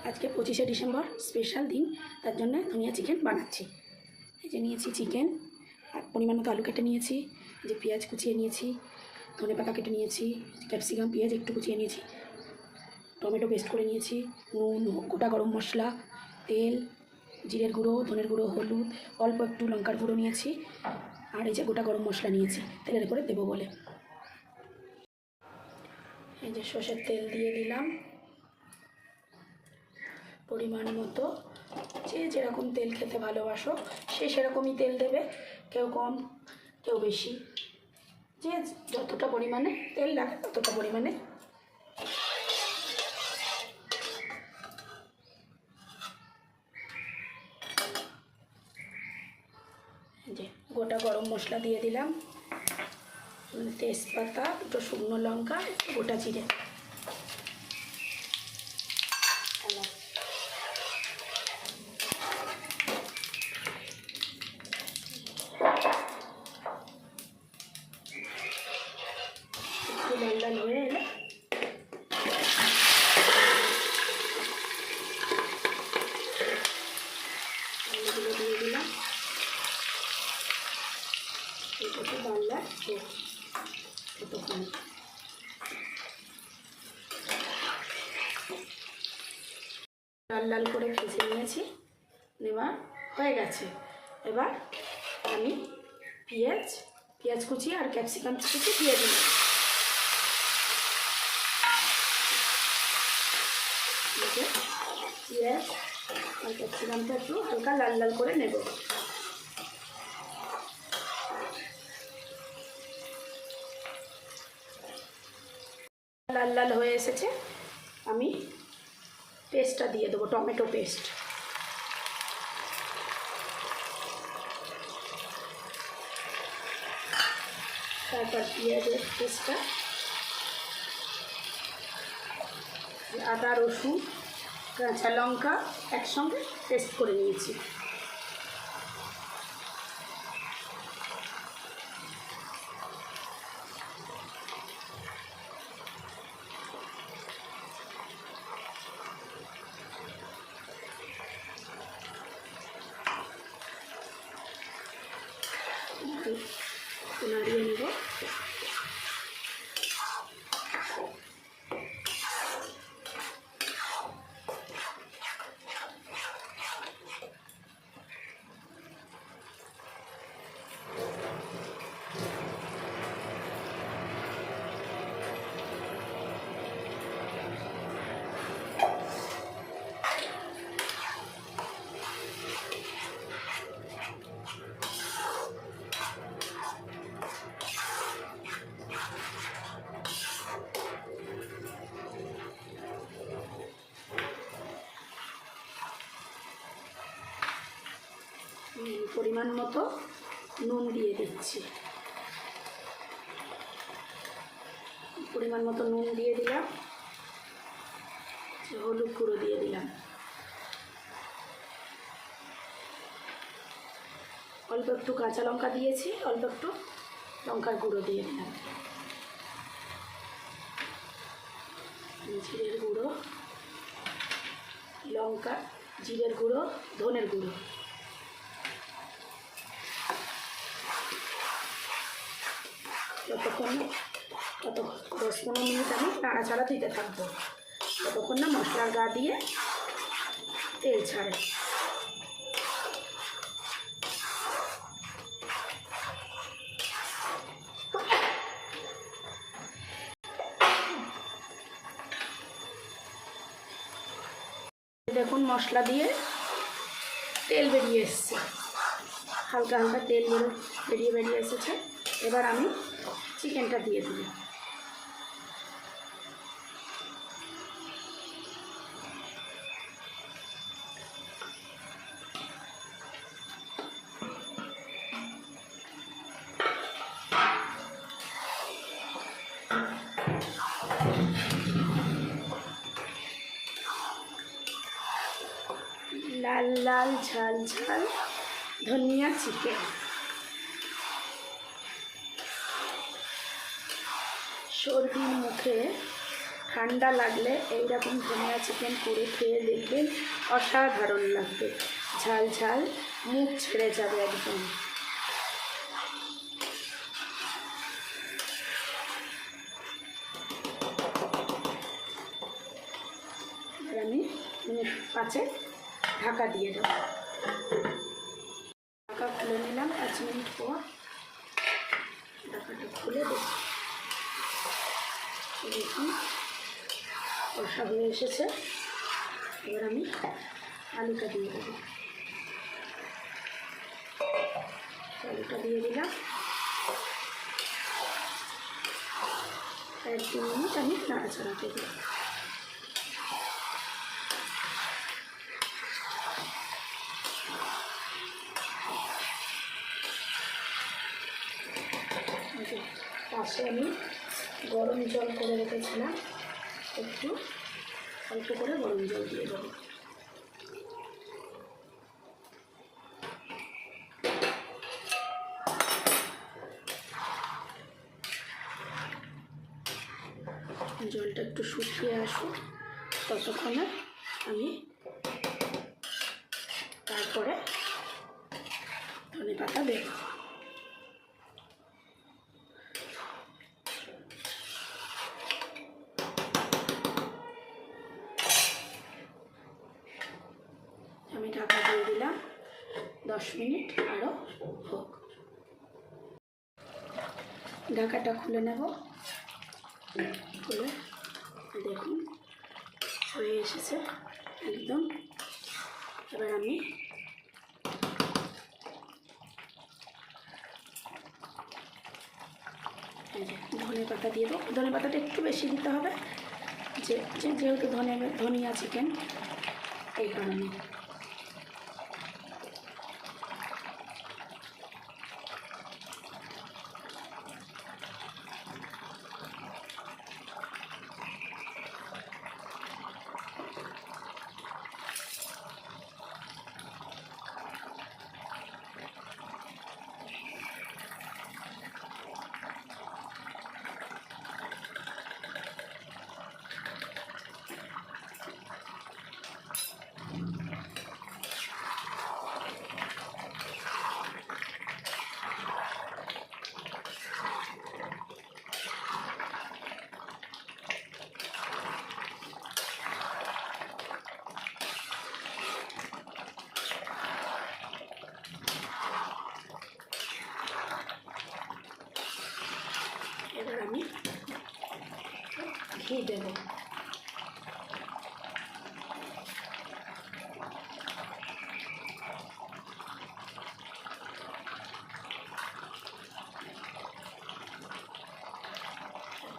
আজকে 25শে December special দিন, তার জন্য ধনিয়া চিকেন বানাচ্ছি। এই যে নিয়েছি চিকেন, আর পরিমাণ মতো আলু কেটে নিয়েছি, এই যে পেঁয়াজ কুচিয়ে নিয়েছি, ধনে পাতা কেটে নিয়েছি, ক্যাপসিকাম পেঁয়াজ একটু কুচিয়ে নিয়েছি, টমেটো পেস্ট করে নিয়েছি, নুন, গোটা গরম মশলা, তেল, জিরের গুঁড়ো, ধনের গুঁড়ো, হলুদ, অল্প একটু লঙ্কার গুঁড়ো নিয়েছি, আর এই যে গোটা গরম মশলা নিয়েছি তেলের উপরে দেবো বলে। এই যে সর্ষের তেল দিয়ে দিলাম পরিমাণ মতো। যে যেরকম তেল খেতে ভালোবাসো সে সেরকমই তেল দেবে, কেউ কম কেউ বেশি, যে যতটা পরিমাণে তেল লাগে ততটা পরিমাণে। যে গোটা গরম মশলা দিয়ে দিলাম, তেজপাতা, দুটো শুকনো লঙ্কা, একটু গোটা জিরে। একটু লাল লাল হয়ে এলে আলুগুলো দিয়ে দিলাম, একটু লাল লাল ততক্ষণ। লাল লাল করে ভেজে নিয়েছি, নেওয়া হয়ে গেছে। এবার আমি পেঁয়াজ কুচি আর ক্যাপসিকাম কুচি দিয়ে দিলাম। পেঁয়াজ আর ক্যাপসিকামটা একটু হালকা লাল লাল করে নেব। লাল লাল হয়ে এসেছে, আমি পেস্টটা দিয়ে দেবো, টমেটো পেস্ট। তারপর পেঁয়াজের পেস্টটা, আদা রসুন কাঁচা লঙ্কা একসঙ্গে পেস্ট করে নিয়েছি। নাড়িয়ে নেব। পরিমাণ মতো নুন দিয়ে দিচ্ছি, পরিমাণ মতো নুন দিয়ে দিলাম, হলুদ গুঁড়ো দিয়ে দিলাম, অল্প একটু কাঁচা লঙ্কা দিয়েছি, অল্প একটু লঙ্কার গুঁড়ো দিয়ে দিলাম, জিরের গুঁড়ো, লঙ্কা, জিরের গুঁড়ো, ধনের গুঁড়ো। ততক্ষণ 10-15 মিনিট আমি নাড়াচাড়া দিতে থাকবো, ততক্ষণ না মশলার গা দিয়ে তেল ছাড়ে। দেখুন মশলা দিয়ে তেল বেরিয়ে এসছে, হালকা হালকা তেল বেরিয়ে এসেছে। এবার আমি চিকেনটা দিয়ে দিই। লাল লাল ঝাল ঝাল ধনিয়া চিকেন। সর্দির মুখে ঠান্ডা লাগলে এইরকম ধনিয়া চিকেন করে খেয়ে দেখবেন, অসাধারণ লাগবে। ঝাল ঝাল মুখ ছেড়ে যাবে একদম। এবার আমি মিনিট 5 ঢাকা দিয়ে দেবো। ঢাকা খুলে নিলাম 5 মিনিট পর। ঢাকাটা খুলে দেবো, দেখুন কষা হয়ে এসেছে। এবার আমি আলুটা দিয়ে দেবো। আলুটা দিয়ে দিলাম। 1-2 মিনিট আমি নাড়াচাড়া দেবো। পাশে আমি গরম জল করে রেখেছিলাম, একটু অল্প করে গরম জল দিয়ে দেবো। জলটা একটু শুকিয়ে আসুক, ততক্ষণে আমি তারপরে ধনেপাতা দেব। আমি ঢাকা দিয়ে দিলাম, 10 মিনিট আরও হোক। ঢাকাটা খুলে নেব। খুলে দেখুন হয়ে এসেছে একদম। এবার আমি ধনেপাতা দিয়ে দেবো। ধনেপাতাটা একটু বেশি দিতে হবে, যেহেতু ধনিয়া চিকেন, এই কারণে। এবার আমি ঘি দেব।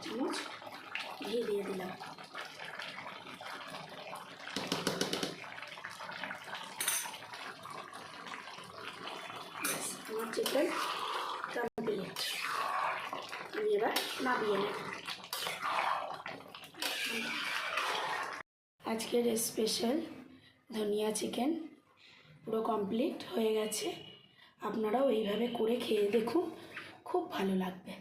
চামচ ঘি দিয়ে দিলাম। আমার চিকেন কমপ্লিট। আমি এবার নামিয়ে নেব। আজকের স্পেশাল ধনিয়া চিকেন পুরো কমপ্লিট হয়ে গেছে। আপনারাও এইভাবে করে খেয়ে দেখুন, খুব ভালো লাগবে।